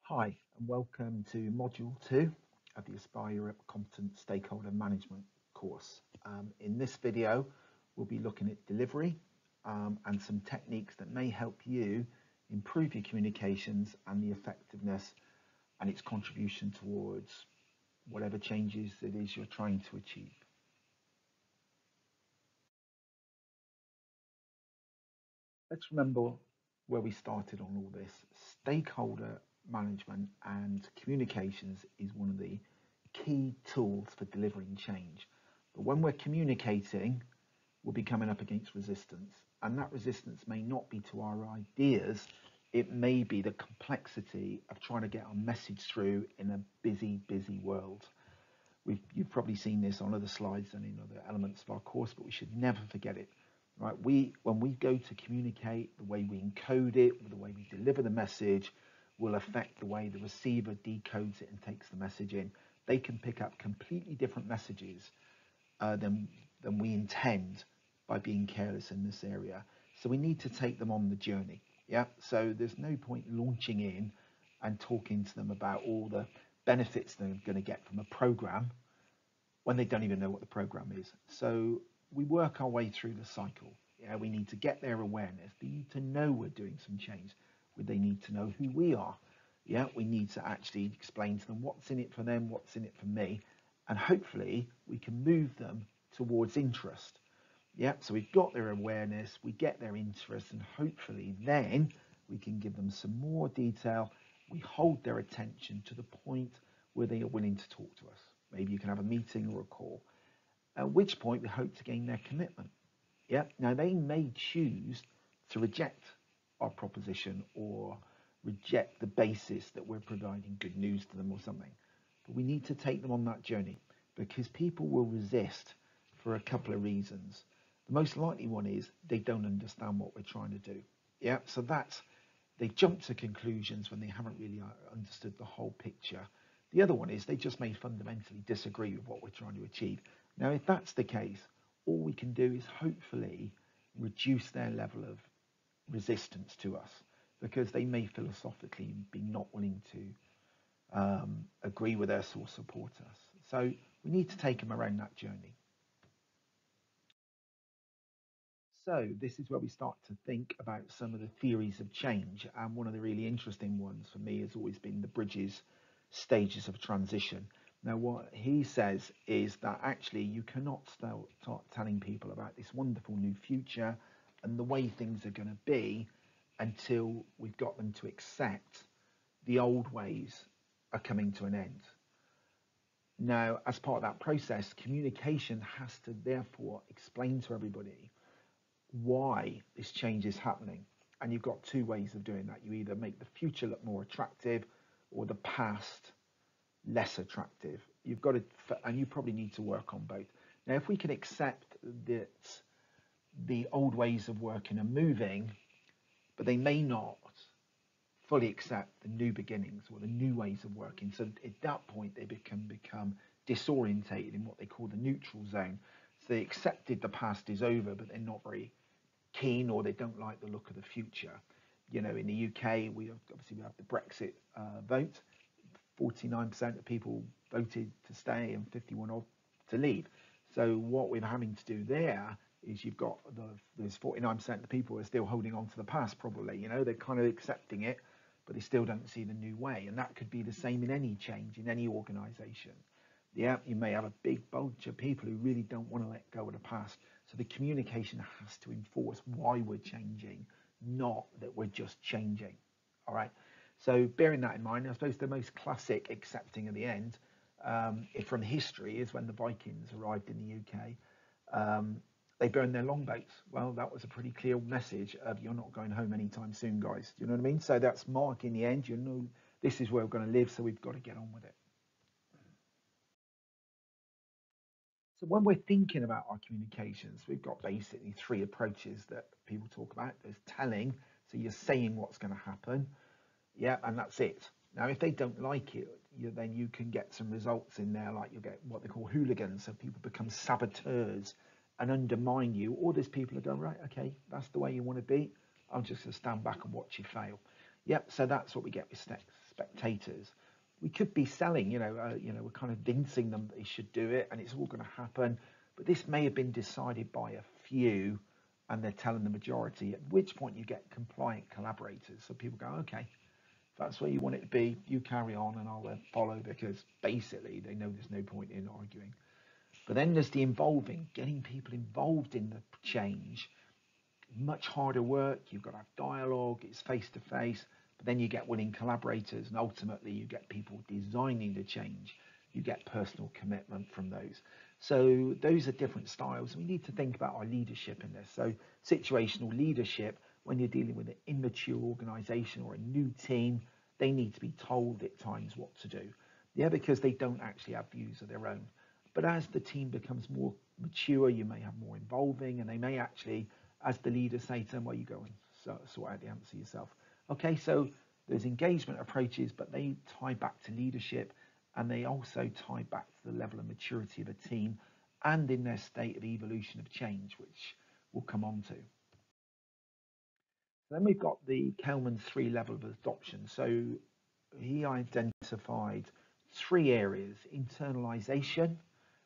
Hi, and welcome to Module 2 of the Aspire Competent Stakeholder Management course. In this video, we'll be looking at delivery and some techniques that may help you improve your communications and the effectiveness and its contribution towards whatever changes it is you're trying to achieve. Let's remember where we started on all this. Stakeholder management and communications is one of the key tools for delivering change. But when we're communicating, we'll be coming up against resistance. And that resistance may not be to our ideas, it may be the complexity of trying to get our message through in a busy, busy world. You've probably seen this on other slides and in other elements of our course, but we should never forget it. Right? When we go to communicate, the way we encode it, the way we deliver the message, will affect the way the receiver decodes it and takes the message in. They can pick up completely different messages than we intend by being careless in this area. So we need to take them on the journey. Yeah. So there's no point launching in and talking to them about all the benefits they're going to get from a program when they don't even know what the program is. So we work our way through the cycle. Yeah, we need to get their awareness. They need to know we're doing some change. They need to know who we are. Yeah, we need to actually explain to them what's in it for them, what's in it for me, and hopefully we can move them towards interest. Yeah, so we've got their awareness, we get their interest, and hopefully then we can give them some more detail. We hold their attention to the point where they are willing to talk to us. Maybe you can have a meeting or a call, at which point we hope to gain their commitment. Yeah, now they may choose to reject our proposition or reject the basis that we're providing good news to them or something. But we need to take them on that journey because people will resist for a couple of reasons. The most likely one is they don't understand what we're trying to do. Yeah, so they jump to conclusions when they haven't really understood the whole picture. The other one is they just may fundamentally disagree with what we're trying to achieve. Now, if that's the case, all we can do is hopefully reduce their level of resistance to us because they may philosophically be not willing to agree with us or support us. So we need to take them around that journey. So this is where we start to think about some of the theories of change. And one of the really interesting ones for me has always been the Bridges stages of transition. Now, what he says is that actually you cannot start telling people about this wonderful new future and the way things are going to be until we've got them to accept the old ways are coming to an end. Now, as part of that process, communication has to therefore explain to everybody why this change is happening. And you've got two ways of doing that. You either make the future look more attractive or the past less attractive. You've got to, and you probably need to work on both. Now, if we can accept that the old ways of working are moving, but they may not fully accept the new beginnings or the new ways of working. So at that point, they become disorientated in what they call the neutral zone. So they accepted the past is over, but they're not very keen or they don't like the look of the future. You know, in the UK, we have the Brexit vote. 49% of people voted to stay and 51 odd to leave. So what we're having to do there is you've got there's 49% of the people who are still holding on to the past probably, you know, they're kind of accepting it, but they still don't see the new way. And that could be the same in any change, in any organization. Yeah, you may have a big bunch of people who really don't want to let go of the past. So the communication has to enforce why we're changing, not that we're just changing. All right. So bearing that in mind, I suppose the most classic accepting at the end from history is when the Vikings arrived in the UK. They burned their longboats. Well, that was a pretty clear message of you're not going home anytime soon, guys. Do you know what I mean? So that's marking the end. You know, this is where we're going to live, so we've got to get on with it. So when we're thinking about our communications, we've got basically three approaches that people talk about. There's telling, so you're saying what's going to happen. Yeah, and that's it. Now, if they don't like it, then you can get some results in there, like you'll get what they call hooligans. So people become saboteurs and undermine you. Or there's people who go, right, okay, that's the way you want to be. I'm just going to stand back and watch you fail. Yep, so that's what we get with spectators. We could be selling, we're kind of convincing them that they should do it and it's all going to happen. But this may have been decided by a few and they're telling the majority, at which point you get compliant collaborators. So people go, okay, if that's where you want it to be, you carry on and I'll follow, because basically they know there's no point in arguing. But then there's the involving, getting people involved in the change. Much harder work. You've got to have dialogue. It's face to face. But then you get willing collaborators, and ultimately you get people designing the change. You get personal commitment from those. So those are different styles. We need to think about our leadership in this. So situational leadership, when you're dealing with an immature organization or a new team, they need to be told at times what to do. Yeah, because they don't actually have views of their own. But as the team becomes more mature, you may have more involving, and they may actually, as the leader, say to them, well, you go and sort out the answer yourself. Okay, so there's engagement approaches, but they tie back to leadership, and they also tie back to the level of maturity of a team and in their state of evolution of change, which we'll come on to. Then we've got the Kelmans 3 level of adoption. So he identified 3 areas: internalization,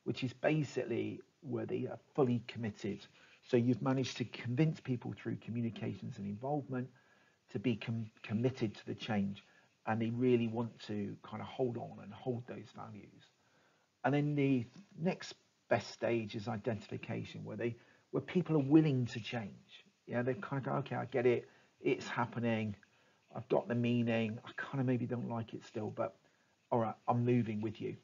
which is basically where they are fully committed. So you've managed to convince people through communications and involvement to be committed to the change, and they really want to kind of hold on and hold those values. And then the next best stage is identification, where people are willing to change. Yeah, they kind of go, okay, I get it, it's happening, I've got the meaning, I kind of maybe don't like it still, but all right, I'm moving with you.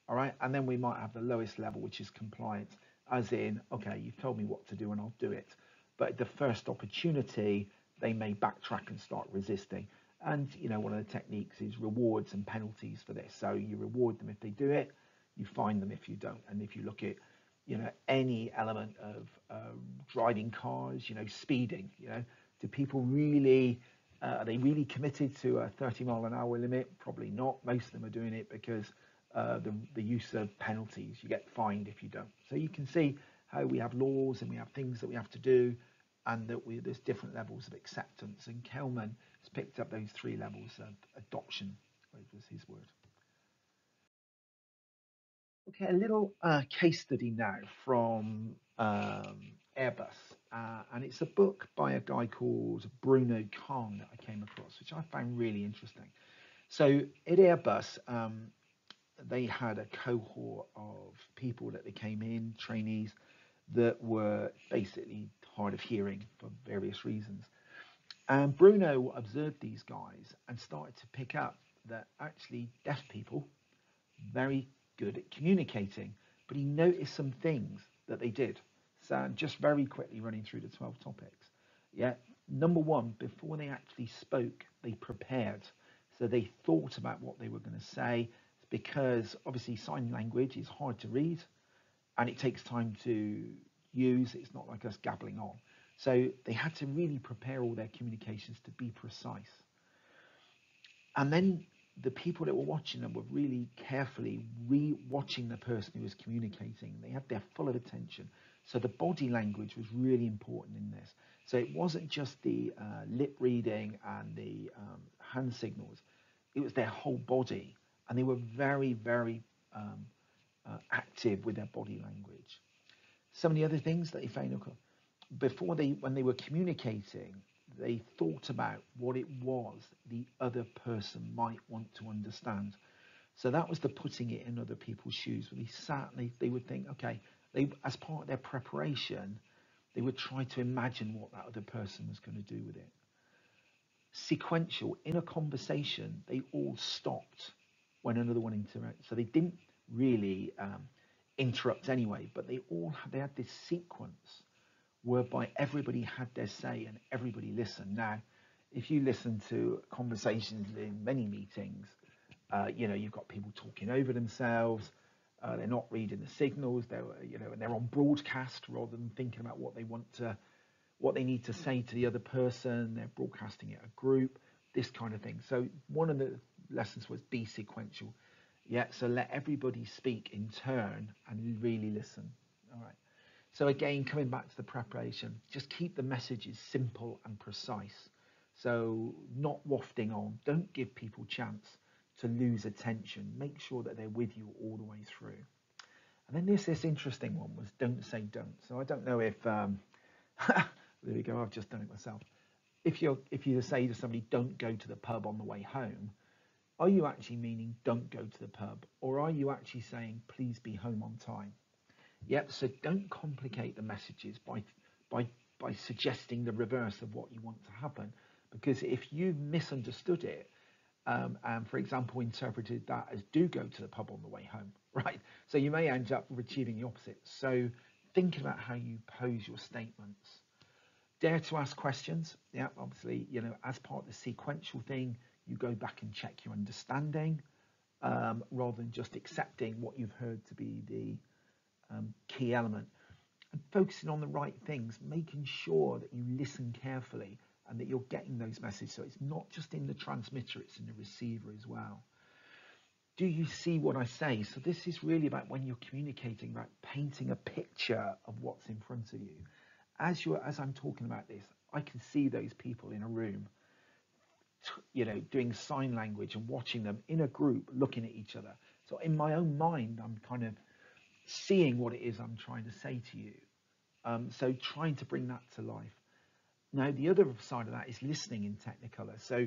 All right, and then we might have the lowest level, which is compliance, as in, okay, you've told me what to do and I'll do it. But at the first opportunity, they may backtrack and start resisting. And one of the techniques is rewards and penalties for this. So you reward them if they do it, you fine them if you don't. And if you look at any element of driving cars, speeding, do people really are they really committed to a 30-mile-an-hour limit? Probably not. Most of them are doing it because the use of penalties. You get fined if you don't. So you can see how we have laws and we have things that we have to do, and that there's different levels of acceptance. And Kelman has picked up those 3 levels of adoption, was his word. Okay, a little case study now from Airbus, and it's a book by a guy called Bruno Kahn that I came across, which I found really interesting. So at Airbus, they had a cohort of people that they came in, trainees, that were basically hard of hearing for various reasons. And Bruno observed these guys and started to pick up that actually deaf people very good at communicating, but he noticed some things that they did. So I'm just very quickly running through the 12 topics. Yeah, number 1, before they actually spoke, they prepared. So they thought about what they were going to say, because obviously sign language is hard to read and it takes time to use. It's not like us gabbling on. So they had to really prepare all their communications to be precise. And then the people that were watching them were really carefully re-watching the person who was communicating. They had their full of attention. So the body language was really important in this. So it wasn't just the lip reading and the hand signals. It was their whole body. And they were very, very active with their body language. Some of the other things that they found, when they were communicating, they thought about what it was the other person might want to understand. So that was the putting it in other people's shoes. When they sat and they would think, okay, as part of their preparation, they would try to imagine what that other person was going to do with it. Sequential, in a conversation, they all stopped when another one interrupted. So they didn't really interrupt anyway, but they had this sequence whereby everybody had their say and everybody listened. Now, if you listen to conversations in many meetings, you've got people talking over themselves. They're not reading the signals. And they're on broadcast rather than thinking about what they need to say to the other person. They're broadcasting it a group, this kind of thing. So one of the lessons was be sequential. Yeah, so let everybody speak in turn and really listen. All right. So again, coming back to the preparation, just keep the messages simple and precise. So not wafting on. Don't give people chance to lose attention. Make sure that they're with you all the way through. And then there's this interesting one was don't say don't. So I don't know if there we go. I've just done it myself. If you say to somebody don't go to the pub on the way home, are you actually meaning don't go to the pub, or are you actually saying please be home on time? Yep. So don't complicate the messages by by suggesting the reverse of what you want to happen, because if you misunderstood it, and for example interpreted that as do go to the pub on the way home, right? So you may end up achieving the opposite. So think about how you pose your statements. Dare to ask questions. Yeah, obviously, as part of the sequential thing, you go back and check your understanding, rather than just accepting what you've heard to be the key element, and focusing on the right things, making sure that you listen carefully and that you're getting those messages. So it's not just in the transmitter, it's in the receiver as well. Do you see what I say? So this is really about when you're communicating, about painting a picture of what's in front of you. As I'm talking about this, I can see those people in a room, doing sign language and watching them in a group looking at each other. So in my own mind, I'm kind of seeing what it is I'm trying to say to you. So trying to bring that to life. Now, the other side of that is listening in Technicolor. So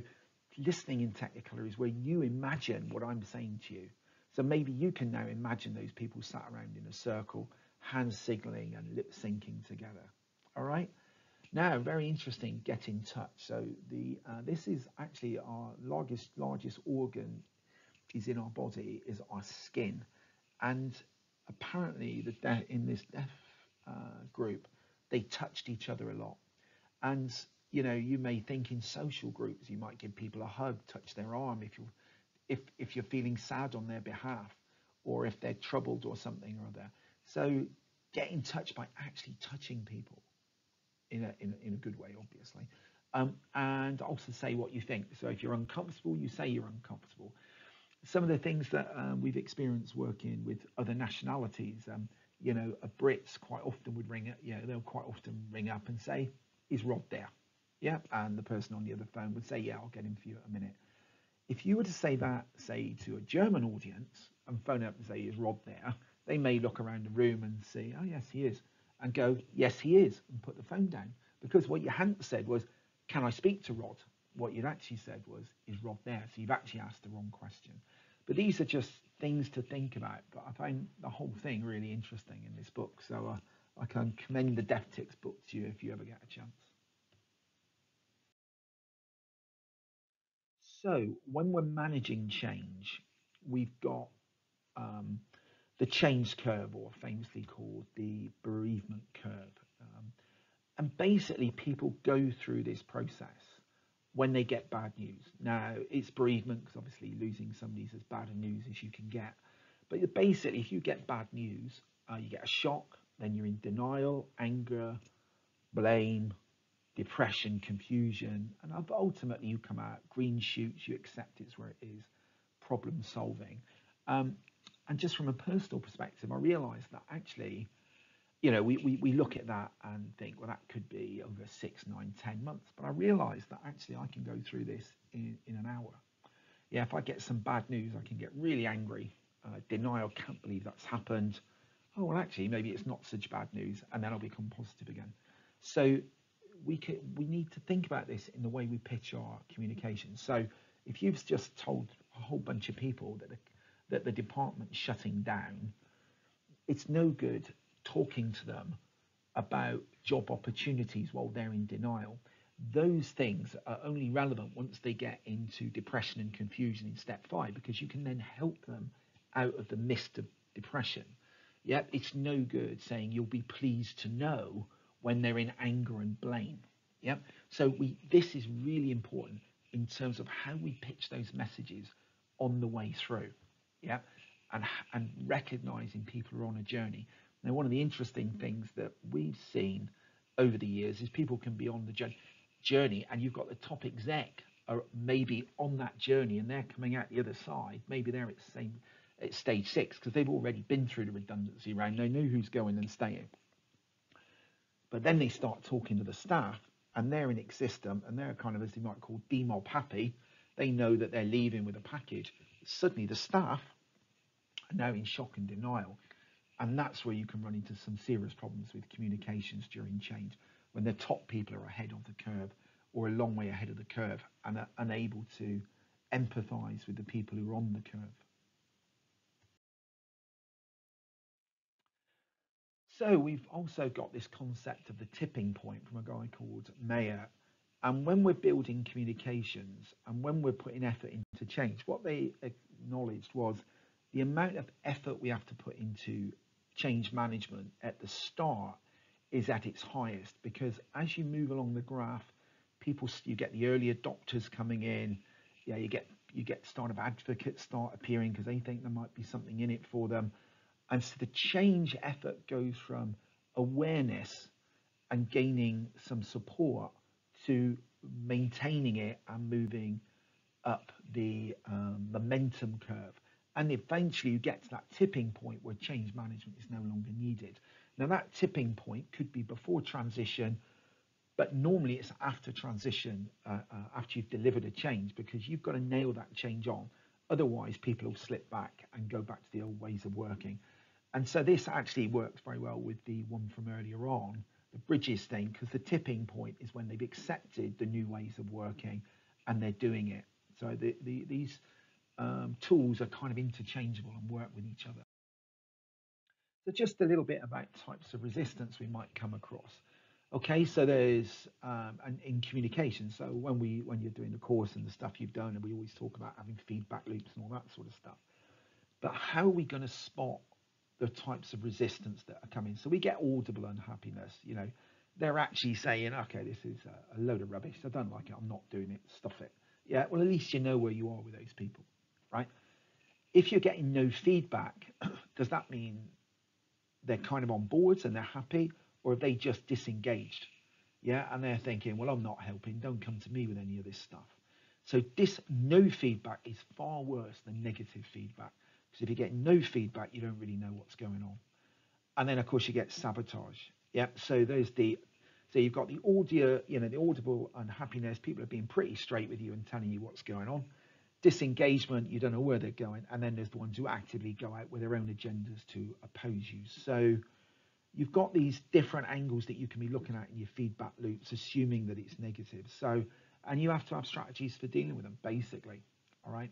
listening in Technicolor is where you imagine what I'm saying to you. So maybe you can now imagine those people sat around in a circle, hands signaling and lip syncing together. All right. Now, very interesting, get in touch. So this is actually our largest organ is in our body, is our skin. And apparently in this deaf group, they touched each other a lot. And you may think in social groups you might give people a hug, touch their arm if you're feeling sad on their behalf, or if they're troubled or something or other. So get in touch by actually touching people in a good way, obviously, and also say what you think. So if you're uncomfortable, you say you're uncomfortable. Some of the things that we've experienced working with other nationalities, Brits quite often would they'll quite often ring up and say, is Rod there? Yeah, and the person on the other phone would say, yeah, I'll get him for you in a minute. If you were to say that, say, to a German audience and phone up and say, is Rod there? They may look around the room and say, oh, yes, he is, and go, yes, he is, and put the phone down. Because what you hadn't said was, can I speak to Rod? What you'd actually said was, is Rod there? So you've actually asked the wrong question. But these are just things to think about. But I find the whole thing really interesting in this book. So I can commend the DevTix book to you if you ever get a chance. So when we're managing change, we've got the change curve, or famously called the bereavement curve. And basically, people go through this process when they get bad news. Now, it's bereavement because obviously losing somebody is as bad a news as you can get. But basically, if you get bad news, you get a shock, then you're in denial, anger, blame, depression, confusion, and ultimately you come out green shoots, you accept it's where it is, problem solving. And just from a personal perspective, I realized that actually, we look at that and think, well, that could be over 6, 9, 10 months. But I realized that actually I can go through this in an hour. Yeah, if I get some bad news, I can get really angry, denial, can't believe that's happened. Oh, well, actually, maybe it's not such bad news, and then I'll become positive again. So we need to think about this in the way we pitch our communication. So if you've just told a whole bunch of people that the department's shutting down, it's no good talking to them about job opportunities while they're in denial. Those things are only relevant once they get into depression and confusion in step 5, because you can then help them out of the mist of depression. Yep, it's no good saying you'll be pleased to know when they're in anger and blame. Yep. So this is really important in terms of how we pitch those messages on the way through. Yep. And recognizing people are on a journey. Now, one of the interesting things that we've seen over the years is people can be on the journey, and you've got the top exec are maybe on that journey, and they're coming out the other side. Maybe they're at stage 6 because they've already been through the redundancy round. They know who's going and staying. But then they start talking to the staff, and they're in existence, and they're kind of, as you might call, demob happy. They know that they're leaving with a package. Suddenly the staff are now in shock and denial. And that's where you can run into some serious problems with communications during change, when the top people are ahead of the curve or a long way ahead of the curve and are unable to empathize with the people who are on the curve. So we've also got this concept of the tipping point from a guy called Mayer. And when we're building communications and when we're putting effort into change, what they acknowledged was the amount of effort we have to put into change management at the start is at its highest, because as you move along the graph, you get the early adopters coming in. Yeah, you get startup advocates start appearing because they think there might be something in it for them. And so the change effort goes from awareness and gaining some support to maintaining it and moving up the momentum curve. And eventually you get to that tipping point where change management is no longer needed. Now, that tipping point could be before transition, but normally it's after transition, after you've delivered a change, because you've got to nail that change on. Otherwise, people will slip back and go back to the old ways of working. And so this actually works very well with the one from earlier on, the bridges thing, because the tipping point is when they've accepted the new ways of working and they're doing it. So these tools are kind of interchangeable and work with each other. So just a little bit about types of resistance we might come across. Okay, so there's and in communication. So when you're doing the course and the stuff you've done, and we always talk about having feedback loops and all that sort of stuff. But how are we going to spot the types of resistance that are coming? So we get audible unhappiness. You know, they're actually saying, okay, this is a load of rubbish. I don't like it. I'm not doing it. Stuff it. Yeah. Well, at least you know where you are with those people, right? If you're getting no feedback, does that mean they're kind of on boards and they're happy, or are they just disengaged? Yeah, and they're thinking, well, I'm not helping. Don't come to me with any of this stuff. So this no feedback is far worse than negative feedback, because if you get no feedback, you don't really know what's going on. And then of course you get sabotage. Yeah, so you've got the audio, the audible unhappiness. People are being pretty straight with you and telling you what's going on. Disengagement, you don't know where they're going, and then there's the ones who actively go out with their own agendas to oppose you. So you've got these different angles that you can be looking at in your feedback loops, assuming that it's negative. So, and you have to have strategies for dealing with them, basically. All right.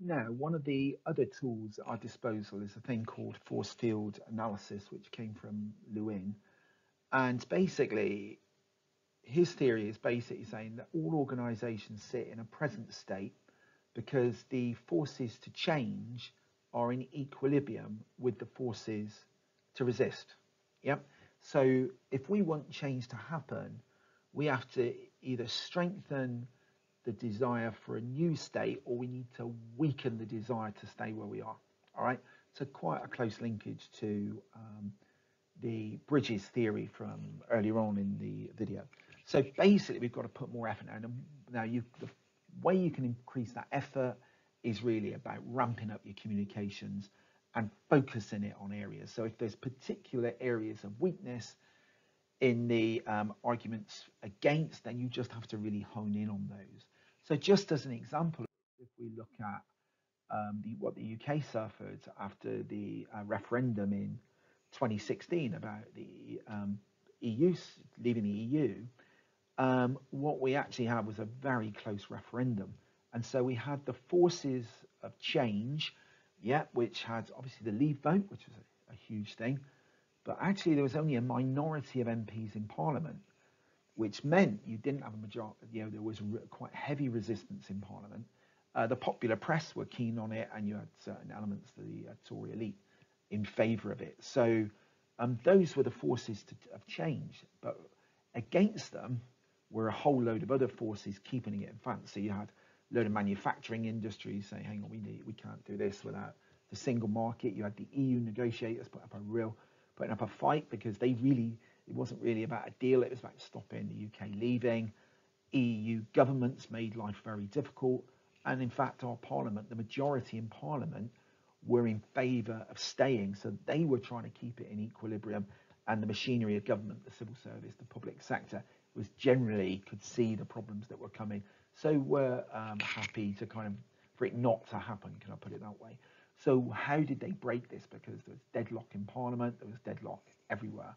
Now, one of the other tools at our disposal is a thing called force field analysis, which came from Lewin. And basically, his theory is basically saying that all organizations sit in a present state because the forces to change are in equilibrium with the forces to resist. Yep. So if we want change to happen, we have to either strengthen the desire for a new state, or we need to weaken the desire to stay where we are. All right. So quite a close linkage to the bridges theory from earlier on in the video. So basically, we've got to put more effort now. Now, the way you can increase that effort is really about ramping up your communications and focusing it on areas. So if there's particular areas of weakness in the arguments against, then you just have to really hone in on those. So just as an example, if we look at what the UK suffered after the referendum in 2016 about the EU leaving the EU, what we actually had was a very close referendum. And so we had the forces of change, yeah, which had obviously the leave vote, which was a huge thing. But actually, there was only a minority of MPs in Parliament, which meant you didn't have a majority. There was quite heavy resistance in Parliament. The popular press were keen on it, and you had certain elements of the Tory elite in favour of it. So those were the forces of change. But against them were a whole load of other forces keeping it in advance. So you had a load of manufacturing industries saying, hang on, we can't do this without the single market. You had the EU negotiators putting up a fight, because it wasn't really about a deal, it was about stopping the UK leaving. EU governments made life very difficult, and in fact our Parliament, the majority in Parliament, were in favour of staying, so they were trying to keep it in equilibrium, and the machinery of government, the civil service, the public sector, was generally could see the problems that were coming. So we're happy to kind of for it not to happen. Can I put it that way? So how did they break this? Because there was deadlock in Parliament, there was deadlock everywhere.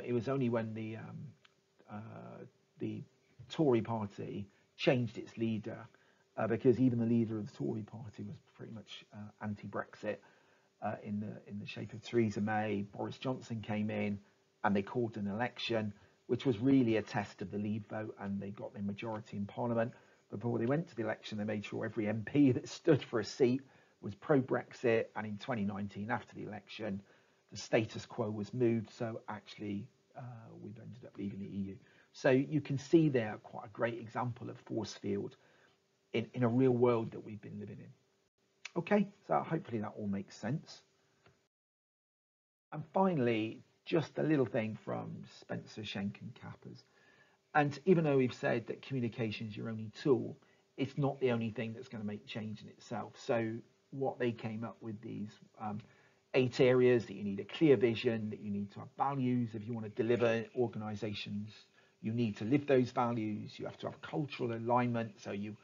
It was only when the Tory party changed its leader, because even the leader of the Tory party was pretty much anti-Brexit, in the shape of Theresa May. Boris Johnson came in, and they called an election, which was really a test of the Leave vote, and they got their majority in Parliament. Before they went to the election, they made sure every MP that stood for a seat was pro-Brexit, and in 2019, after the election, the status quo was moved, so actually we've ended up leaving the EU. So you can see there quite a great example of force field in a real world that we've been living in. Okay, so hopefully that all makes sense. And finally, just a little thing from Spencer, Schenk and Cappers. And even though we've said that communication is your only tool, it's not the only thing that's going to make change in itself. So what they came up with these 8 areas: that you need a clear vision, that you need to have values. If you want to deliver organizations, you need to live those values. You have to have cultural alignment. So you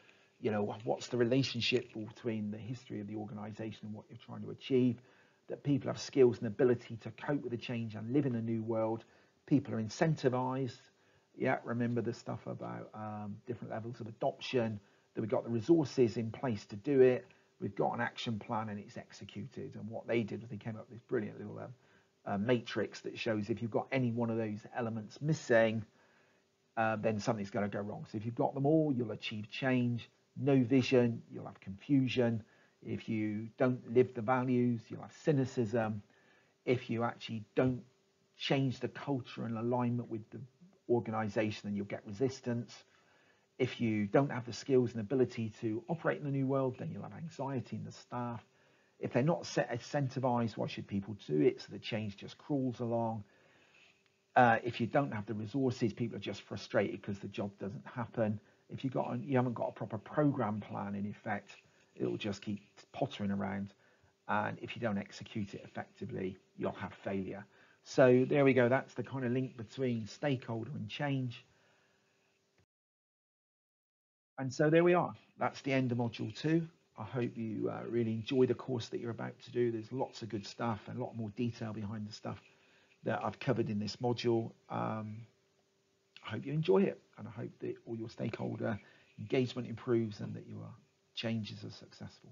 know, what's the relationship between the history of the organization and what you're trying to achieve? That people have skills and ability to cope with the change and live in a new world. People are incentivized. Yeah, remember the stuff about different levels of adoption, that we've got the resources in place to do it. We've got an action plan and it's executed. And what they did was they came up with this brilliant little matrix that shows if you've got any one of those elements missing, then something's going to go wrong. So if you've got them all, you'll achieve change. No vision, you'll have confusion. If you don't live the values, you'll have cynicism. If you actually don't change the culture and alignment with the organization, then you'll get resistance. If you don't have the skills and ability to operate in the new world, then you'll have anxiety in the staff. If they're not incentivized, why should people do it? So the change just crawls along. If you don't have the resources, people are just frustrated because the job doesn't happen. If you haven't got a proper program plan, in effect, it'll just keep pottering around. And if you don't execute it effectively, you'll have failure. So there we go. That's the kind of link between stakeholder and change. And so there we are. That's the end of module 2. I hope you really enjoy the course that you're about to do. There's lots of good stuff and a lot more detail behind the stuff that I've covered in this module. I hope you enjoy it, and I hope that all your stakeholder engagement improves and that your changes are successful.